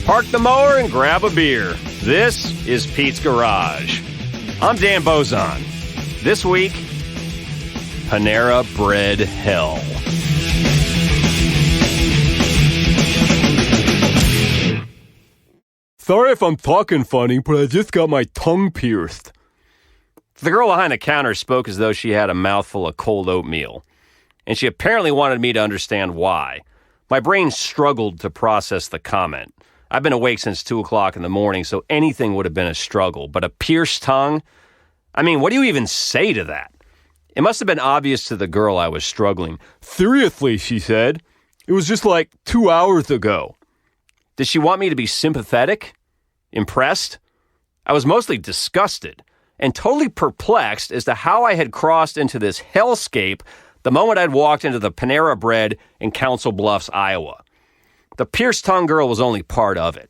Park the mower and grab a beer. This is Pete's Garage. I'm Dan Bozon. This week, Panera Bread Hell. Sorry if I'm talking funny, but I just got my tongue pierced. The girl behind the counter spoke as though she had a mouthful of cold oatmeal, and she apparently wanted me to understand why. My brain struggled to process the comment. I've been awake since 2 o'clock in the morning, so anything would have been a struggle. But a pierced tongue? I mean, what do you even say to that? It must have been obvious to the girl I was struggling. Seriously, she said. It was just like 2 hours ago. Did she want me to be sympathetic? Impressed? I was mostly disgusted and totally perplexed as to how I had crossed into this hellscape the moment I'd walked into the Panera Bread in Council Bluffs, Iowa. The pierced tongue girl was only part of it.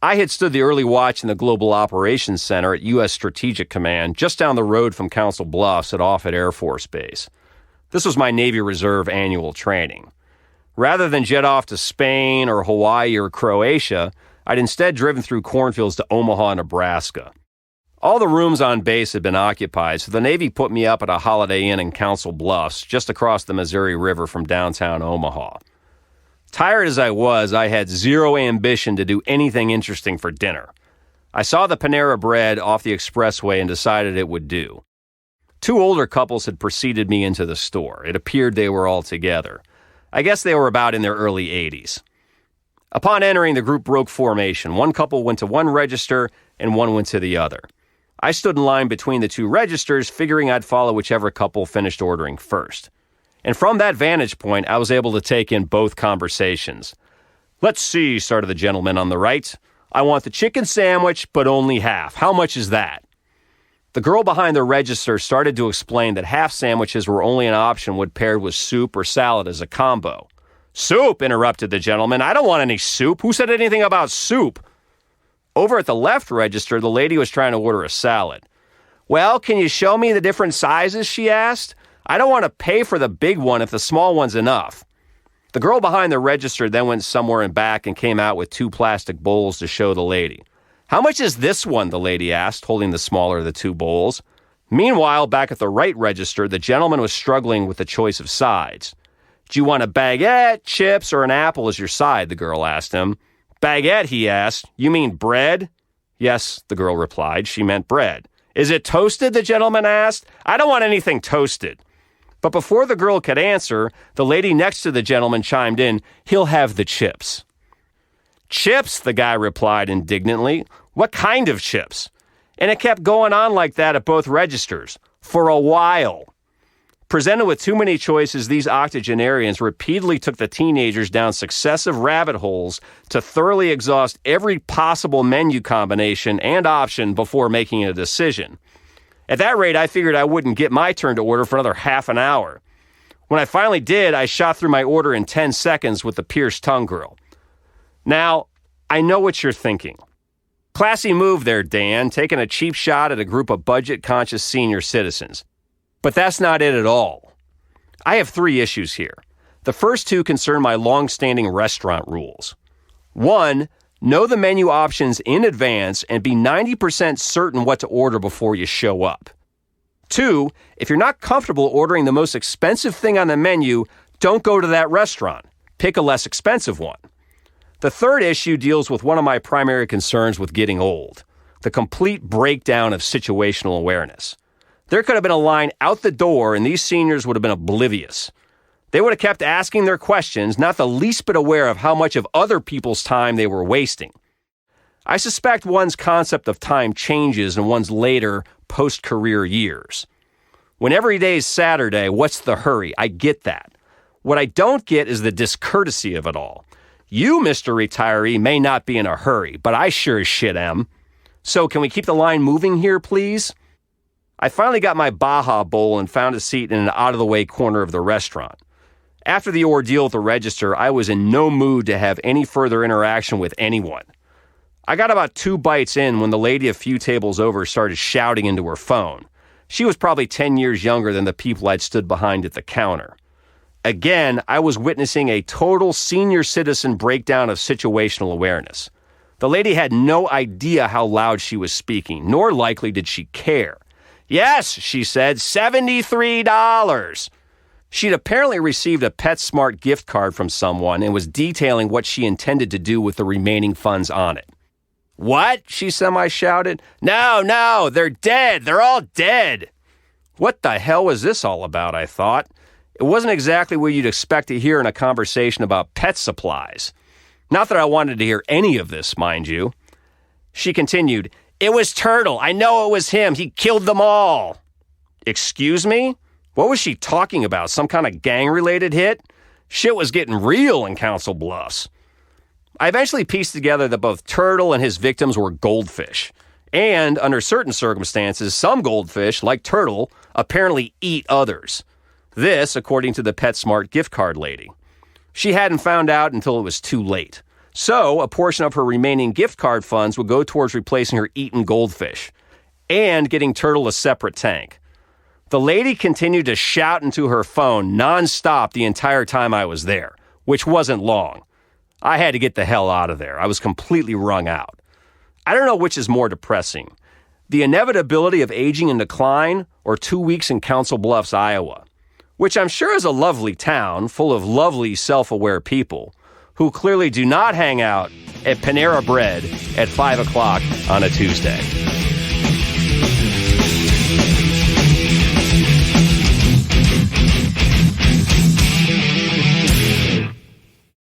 I had stood the early watch in the Global Operations Center at U.S. Strategic Command just down the road from Council Bluffs at Offutt Air Force Base. This was my Navy Reserve annual training. Rather than jet off to Spain or Hawaii or Croatia, I'd instead driven through cornfields to Omaha, Nebraska. All the rooms on base had been occupied, so the Navy put me up at a Holiday Inn in Council Bluffs, just across the Missouri River from downtown Omaha. Tired as I was, I had zero ambition to do anything interesting for dinner. I saw the Panera Bread off the expressway and decided it would do. 2 older couples had preceded me into the store. It appeared they were all together. I guess they were about in their early 80s. Upon entering, the group broke formation. One couple went to one register and one went to the other. I stood in line between the 2 registers, figuring I'd follow whichever couple finished ordering first. And from that vantage point, I was able to take in both conversations. Let's see, started the gentleman on the right. I want the chicken sandwich, but only half. How much is that? The girl behind the register started to explain that half sandwiches were only an option when paired with soup or salad as a combo. Soup, interrupted the gentleman. I don't want any soup. Who said anything about soup? Over at the left register, the lady was trying to order a salad. Well, can you show me the different sizes, she asked. I don't want to pay for the big one if the small one's enough. The girl behind the register then went somewhere in back and came out with 2 plastic bowls to show the lady. How much is this one, the lady asked, holding the smaller of the 2 bowls. Meanwhile, back at the right register, the gentleman was struggling with the choice of sides. Do you want a baguette, chips, or an apple as your side, the girl asked him. Baguette, he asked. You mean bread? Yes, the girl replied. She meant bread. Is it toasted, the gentleman asked. I don't want anything toasted. But before the girl could answer, the lady next to the gentleman chimed in, he'll have the chips. Chips, the guy replied indignantly. What kind of chips? And it kept going on like that at both registers, for a while. Presented with too many choices, these octogenarians repeatedly took the teenagers down successive rabbit holes to thoroughly exhaust every possible menu combination and option before making a decision. At that rate, I figured I wouldn't get my turn to order for another half an hour. When I finally did, I shot through my order in 10 seconds with the pierced tongue girl. Now, I know what you're thinking. Classy move there, Dan, taking a cheap shot at a group of budget-conscious senior citizens. But that's not it at all. I have 3 issues here. The first 2 concern my long-standing restaurant rules. 1, know the menu options in advance and be 90% certain what to order before you show up. 2, if you're not comfortable ordering the most expensive thing on the menu, don't go to that restaurant. Pick a less expensive one. The third issue deals with one of my primary concerns with getting old, the complete breakdown of situational awareness. There could have been a line out the door and these seniors would have been oblivious. They would have kept asking their questions, not the least bit aware of how much of other people's time they were wasting. I suspect one's concept of time changes in one's later post-career years. When every day is Saturday, what's the hurry? I get that. What I don't get is the discourtesy of it all. You, Mr. Retiree, may not be in a hurry, but I sure as shit am. So can we keep the line moving here, please? I finally got my Baja Bowl and found a seat in an out-of-the-way corner of the restaurant. After the ordeal at the register, I was in no mood to have any further interaction with anyone. I got about 2 bites in when the lady a few tables over started shouting into her phone. She was probably 10 years younger than the people I'd stood behind at the counter. Again, I was witnessing a total senior citizen breakdown of situational awareness. The lady had no idea how loud she was speaking, nor likely did she care. Yes, she said, $73. She'd apparently received a PetSmart gift card from someone and was detailing what she intended to do with the remaining funds on it. What? She semi-shouted. No, they're dead. They're all dead. What the hell was this all about, I thought. It wasn't exactly what you'd expect to hear in a conversation about pet supplies. Not that I wanted to hear any of this, mind you. She continued, It was Turtle. I know it was him. He killed them all. Excuse me? What was she talking about? Some kind of gang-related hit? Shit was getting real in Council Bluffs. I eventually pieced together that both Turtle and his victims were goldfish. And, under certain circumstances, some goldfish, like Turtle, apparently eat others. This, according to the PetSmart gift card lady. She hadn't found out until it was too late. So, a portion of her remaining gift card funds would go towards replacing her eaten goldfish and getting Turtle a separate tank. The lady continued to shout into her phone nonstop the entire time I was there, which wasn't long. I had to get the hell out of there. I was completely wrung out. I don't know which is more depressing, the inevitability of aging in decline or 2 weeks in Council Bluffs, Iowa, which I'm sure is a lovely town full of lovely, self-aware people who clearly do not hang out at Panera Bread at 5 o'clock on a Tuesday.